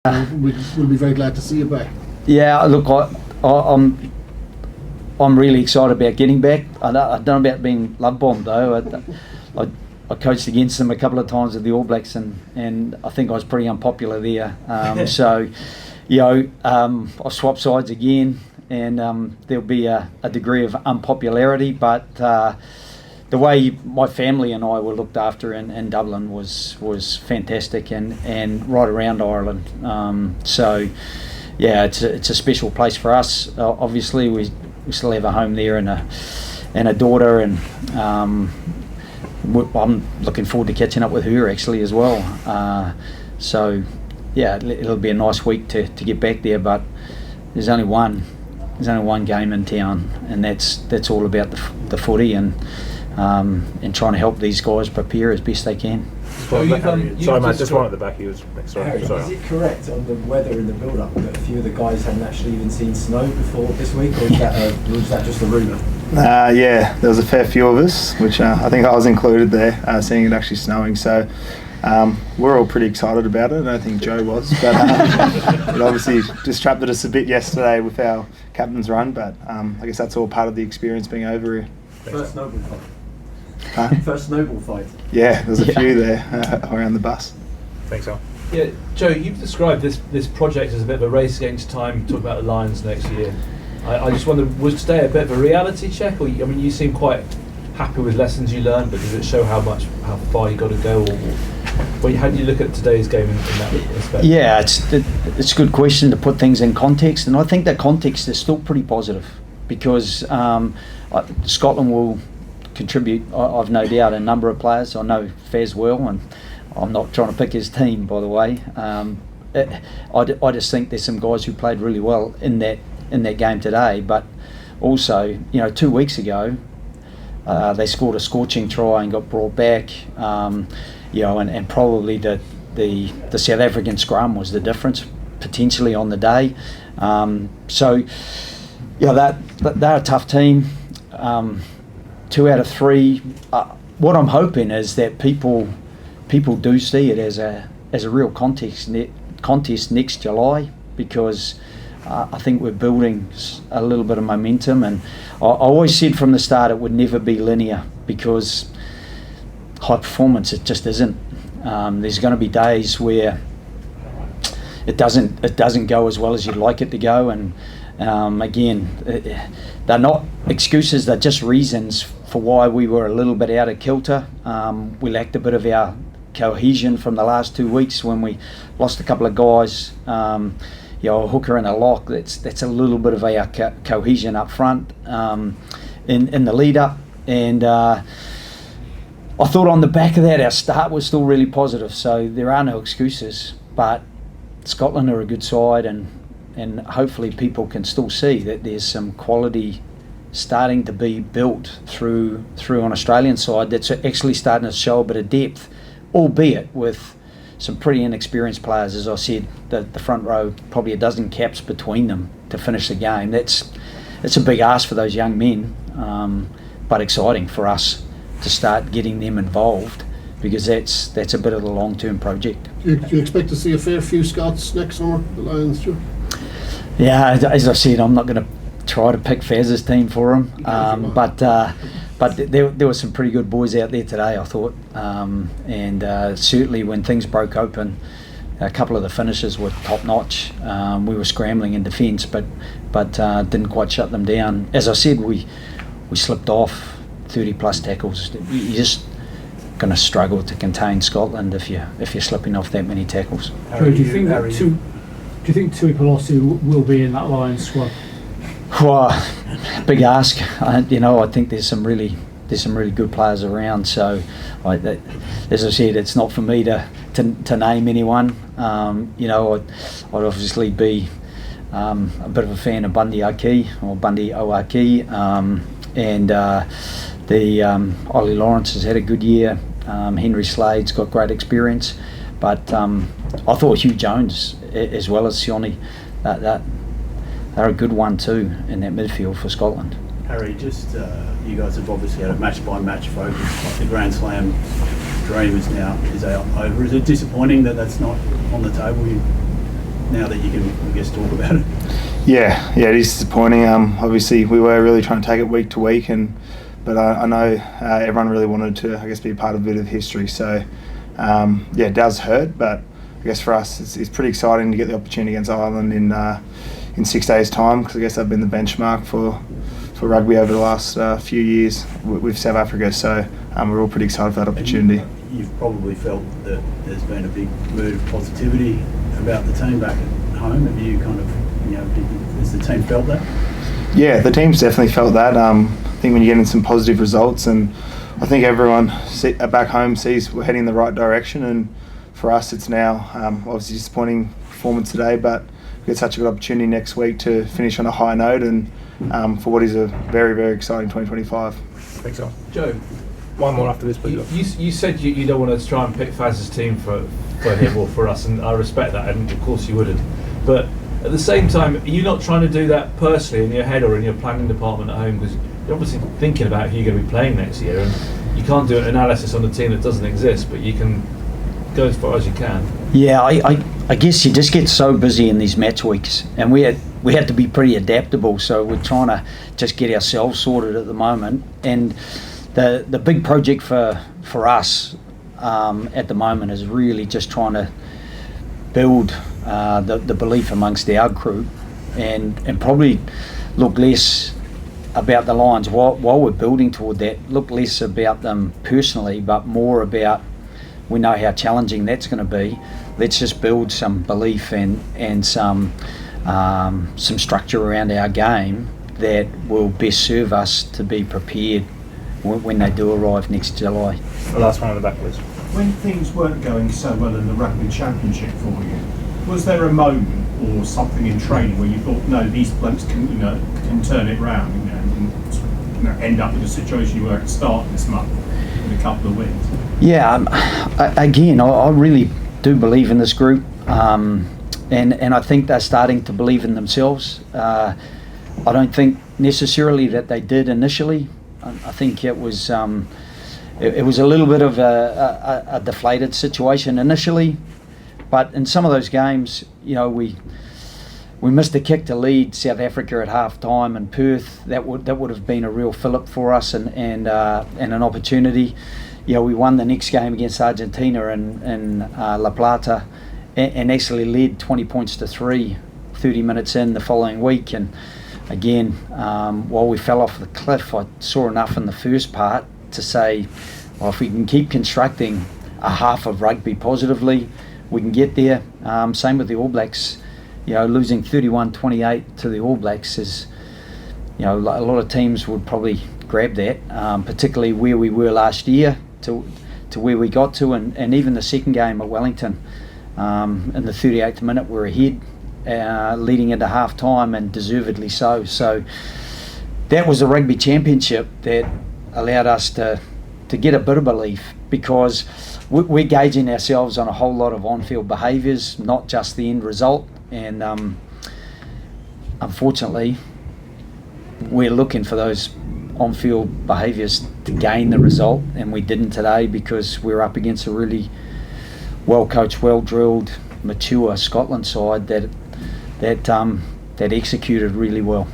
We'll be very glad to see you back. Yeah, look, I'm really excited about getting back. I don't know about being love bombed though. I coached against them a couple of times with the All Blacks, and I think I was pretty unpopular there. So, I'll swap sides again, and there'll be a degree of unpopularity, but the way my family and I were looked after in Dublin was fantastic, and right around Ireland. So, yeah, it's a special place for us. Obviously, we still have a home there and a daughter, and I'm looking forward to catching up with her actually as well. So, yeah, it'll be a nice week to get back there. But there's only one game in town, and that's all about the footy and trying to help these guys prepare as best they can. Sorry mate, just one at the back. He was next. Sorry. Is it correct on the weather in the build-up that a few of the guys hadn't actually even seen snow before this week, or was that just a rumour? Yeah, there was a fair few of us, which I think I was included there, seeing it actually snowing. So we're all pretty excited about it. I don't think Joe was, but it obviously disrupted us a bit yesterday with our captain's run. But I guess that's all part of the experience being over here. First snowball fight. First snowball fight. Yeah, there's a few there around the bus. Thanks, Al. Yeah, Joe, you've described this project as a bit of a race against time. Talk about the Lions next year. I just wonder, was today a bit of a reality check, or you seem quite happy with lessons you learned, but does it show how far you got to go, or how do you look at today's game in that respect? Yeah, it's a good question to put things in context, and I think that context is still pretty positive because Scotland will contribute, I've no doubt, a number of players. I know Faz well, and I'm not trying to pick his team, by the way. I just think there's some guys who played really well in that game today, but also 2 weeks ago they scored a scorching try and got brought back, and probably the South African scrum was the difference potentially on the day. So they're a tough team. 2 out of 3. What I'm hoping is that people do see it as a real contest next July, because I think we're building a little bit of momentum, and I always said from the start it would never be linear, because high performance, it just isn't. There's going to be days where it doesn't go as well as you'd like it to go, and again, they're not excuses, they're just reasons for why we were a little bit out of kilter. We lacked a bit of our cohesion from the last 2 weeks when we lost a couple of guys, a hooker and a lock. That's a little bit of our cohesion up front in the lead up, and I thought on the back of that our start was still really positive, so there are no excuses. But Scotland are a good side, and hopefully people can still see that there's some quality starting to be built through an Australian side that's actually starting to show a bit of depth, albeit with some pretty inexperienced players. As I said, the front row, probably a dozen caps between them to finish the game. It's a big ask for those young men, but exciting for us to start getting them involved, because that's a bit of a long-term project. Do you expect to see a fair few Scots next summer, the Lions, Joe? Yeah, as I said, I'm not going to try to pick Faz's team for him, but there were some pretty good boys out there today, I thought, and certainly when things broke open, a couple of the finishes were top notch. We were scrambling in defence, but didn't quite shut them down. As I said, we slipped off 30 plus tackles. You're just going to struggle to contain Scotland if you're slipping off that many tackles. Do you think Tui Pelosi will be in that Lions squad? Well, big ask. I think there's some really good players around. So, as I said, it's not for me to name anyone. I'd obviously be a bit of a fan of Bundy Oaki, and Ollie Lawrence has had a good year. Henry Slade's got great experience, but I thought Hugh Jones as well as Sione, they're a good one too in that midfield for Scotland. Harry, you guys have obviously had a match-by-match focus. Like the Grand Slam dream is over. Is it disappointing that that's not on the table? now that you can, I guess, talk about it? Yeah, it is disappointing. Obviously, we were really trying to take it week to week, but I know everyone really wanted to, I guess, be a part of a bit of history. So, it does hurt, but I guess for us, it's pretty exciting to get the opportunity against Ireland in 6 days' time, because I guess they've been the benchmark for rugby over the last few years with South Africa. So we're all pretty excited for that opportunity. You've probably felt that there's been a big mood of positivity about the team back at home. Have you kind of, has the team felt that? Yeah, the team's definitely felt that. I think when you're getting some positive results, and I think everyone back home sees we're heading in the right direction, and for us it's now obviously disappointing performance today, but we get such a good opportunity next week to finish on a high note and for what is a very, very exciting 2025. Thanks, Al. Joe, one more after this, please. you said you don't want to try and pick Faz's team for him or for us, and I respect that, and of course you wouldn't. But at the same time, are you not trying to do that personally in your head or in your planning department at home? Because you're obviously thinking about who you're going to be playing next year, and you can't do an analysis on a team that doesn't exist, but you can go as far as you can. Yeah, I guess you just get so busy in these match weeks, and we had to be pretty adaptable, so we're trying to just get ourselves sorted at the moment. And the big project for us at the moment is really just trying to build the belief amongst our group, and probably look less about the Lions while we're building toward that, look less about them personally, but more about, we know how challenging that's going to be. Let's just build some belief and some structure around our game that will best serve us to be prepared when they do arrive next July. The last one on the back, please. When things weren't going so well in the rugby championship for you, was there a moment or something in training where you thought, no, these blokes can turn it round, and end up in a situation you were at the start of this month with a couple of wins? Yeah, again, I really do believe in this group, and I think they're starting to believe in themselves. I don't think necessarily that they did initially. I think it was a little bit of a deflated situation initially, but in some of those games, we missed a kick to lead South Africa at half time in Perth. That would have been a real fillip for us and an opportunity. We won the next game against Argentina in La Plata and actually led 20 points to 3 30 minutes in the following week. And again, while we fell off the cliff, I saw enough in the first part to say, well, if we can keep constructing a half of rugby positively, we can get there. Same with the All Blacks. Losing 31-28 to the All Blacks is, a lot of teams would probably grab that, particularly where we were last year to where we got to, and even the second game at Wellington. In the 38th minute, we're ahead, leading into half time, and deservedly so. So that was a rugby championship that allowed us to get a bit of belief, because we're gauging ourselves on a whole lot of on-field behaviours, not just the end result. And unfortunately, we're looking for those on-field behaviours to gain the result, and we didn't today because we're up against a really well-coached, well-drilled, mature Scotland side that executed really well.